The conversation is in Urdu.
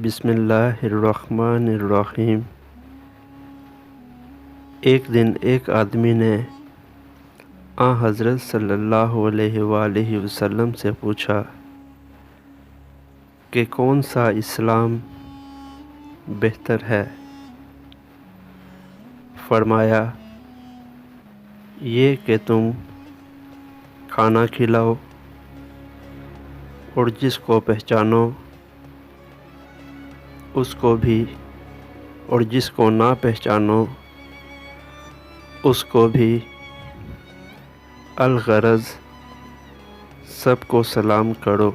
بسم اللہ الرحمن الرحیم۔ ایک دن ایک آدمی نے حضرت صلی اللہ علیہ وآلہ وسلم سے پوچھا کہ کون سا اسلام بہتر ہے؟ فرمایا، یہ کہ تم کھانا کھلاؤ اور جس کو پہچانو اس کو بھی، اور جس کو نہ پہچانو اس کو بھی، الغرض سب کو سلام کرو۔